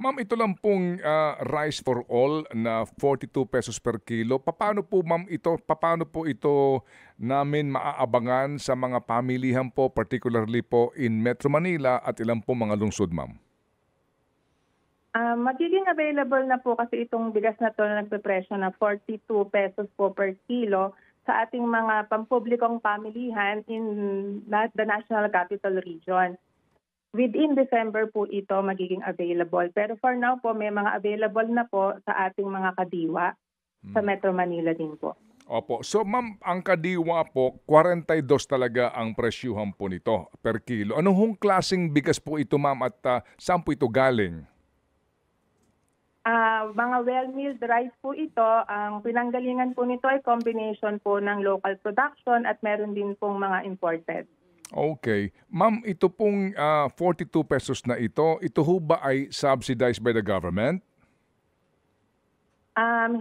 Ma'am, ito lang pong rice for all na 42 pesos per kilo. Paano po ma'am ito? Paano po ito namin maaabangan sa mga pamilihan po, particularly po in Metro Manila at ilang po mga lungsod, ma'am? Magiging available na po kasi itong bigas na 'to na nagpepresyo na 42 pesos po per kilo sa ating mga pampublikong pamilihan in the National Capital Region. Within December po ito magiging available. Pero for now po, may mga available na po sa ating mga kadiwa sa Metro Manila din po. Opo. So ma'am, ang kadiwa po, 42 talaga ang presyuhan po nito per kilo. Anong hong klaseng bigas po ito, ma'am, at saan po ito galing? Mga well-milled rice po ito. Ang pinanggalingan po nito ay combination po ng local production at meron din pong mga imported. Okay. Ma'am, ito pong 42 pesos na ito ho ba ay subsidized by the government?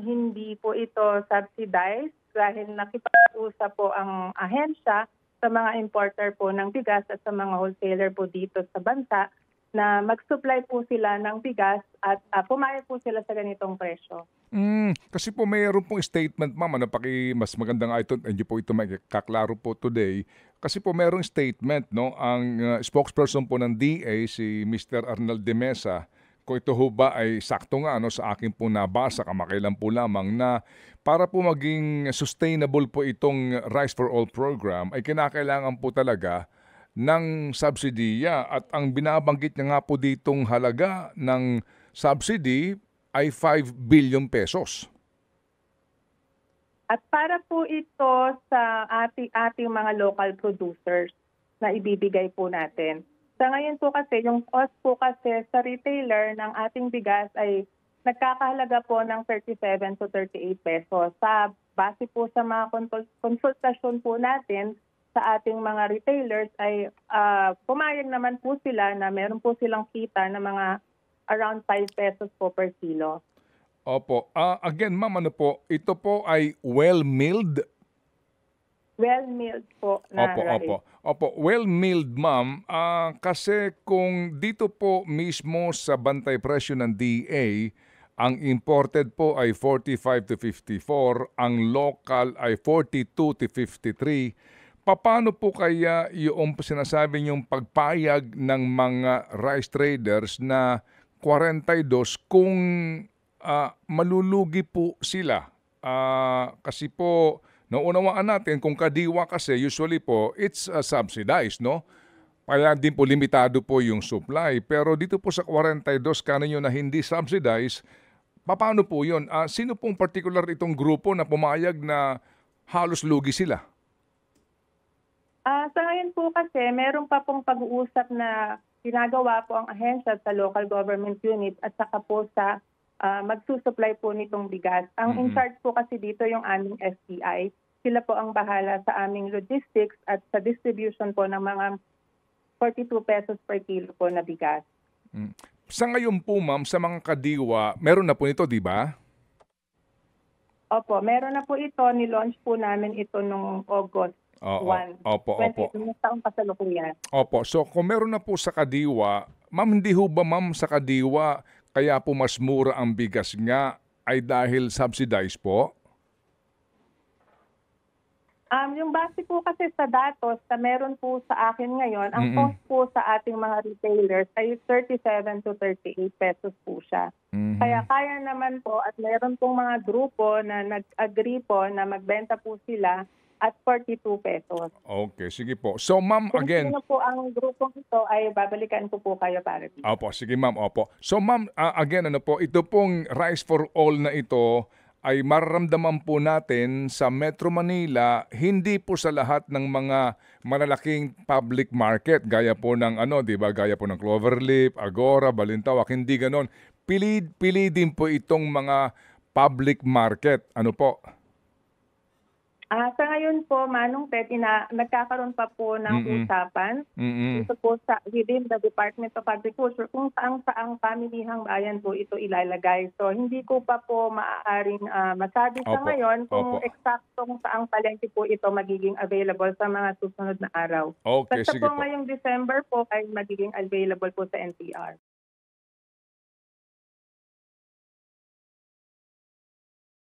Hindi po ito subsidized dahil nakipag-usap po ang ahensya sa mga importer po ng bigas at sa mga wholesaler po dito sa bansa na mag-supply po sila ng bigas at pumayag po sila sa ganitong presyo. Kasi po mayroon pong statement, ma'am, mas maganda nga ito, hindi po ito kaklaro po today. Kasi po mayroong statement, no, ang spokesperson po ng DA, si Mr. Arnald de Mesa, kung ito ho ba ay sakto nga, no, sa akin po nabasa, kamakailan po lamang, na para po maging sustainable po itong Rice for All program, ay kinakailangan po talaga ng subsidiya at ang binabanggit niya nga po ditong halaga ng subsidy ay 5 billion pesos. At para po ito sa ating mga local producers na ibibigay po natin. Sa ngayon po kasi, yung cost po kasi sa retailer ng ating bigas ay nagkakahalaga po ng 37 to 38 pesos. Sa base po sa mga konsultasyon po natin sa ating mga retailers ay pumayag naman po sila na meron po silang kita na mga around 5 pesos po per kilo. Opo. Again, ma'am, ano po, ito po ay well-milled? Well-milled po na rice. Opo. Well-milled, ma'am. Kasi kung dito po mismo sa bantay presyo ng DA, ang imported po ay 45 to 54, ang local ay 42 to 53. Paano po kaya yung sinasabi niyong pagpayag ng mga rice traders na 42 kung malulugi po sila? Kasi po, naunawaan natin kung kadiwa kasi usually po it's subsidized, no? Kaya din po limitado po yung supply. Pero dito po sa 42 kaninyo na hindi subsidized, paano po yun? Sino pong particular itong grupo na pumayag na halos lugi sila? Sa ngayon po kasi, meron pa pong pag-uusap na ginagawa po ang ahensya sa local government unit at saka po sa magsusupply po nitong bigas. Ang in charge po kasi dito yung aming STI. Sila po ang bahala sa aming logistics at sa distribution po ng mga 42 pesos per kilo po na bigas. Sa ngayon po, ma'am, sa mga kadiwa, meron na po nito, di ba? Opo, meron na po ito. Nilaunch po namin ito noong August 1. Opo. 20 taong kasalukuyan. Opo. So kung meron na po sa kadiwa, ma'am, hindi ho ba, ma'am, sa kadiwa kaya po mas mura ang bigas nga ay dahil subsidized po? Yung base po kasi sa datos na meron po sa akin ngayon, ang cost po sa ating mga retailers ay 37 to 38 pesos po siya. Kaya kaya naman po at meron pong mga grupo na nag-agree po na magbenta po sila at 42 pesos. Okay, sige po. So ma'am, Kung again, sino po ang grupong ito ay babalikan ko po kayo para dito. opo, sige ma'am, opo. So ma'am, again, ano po, ito pong Rice for All na ito ay mararamdaman po natin sa Metro Manila, hindi po sa lahat ng mga malalaking public market, gaya po ng di ba, gaya po ng Cloverleaf, Agora, Balintawak, hindi ganon. Pili din po itong mga public market. Ano po? Sa ngayon po, Manong Ted, nagkakaroon pa po ng usapan dito po within the Department of Agriculture kung saang pamilihang bayan po ito ilalagay. So hindi ko pa po maaaring masabi sa ngayon kung eksaktong saang palengke po ito magiging available sa mga susunod na araw. Okay, Basta sige po po. ngayong December po ay magiging available po sa NCR.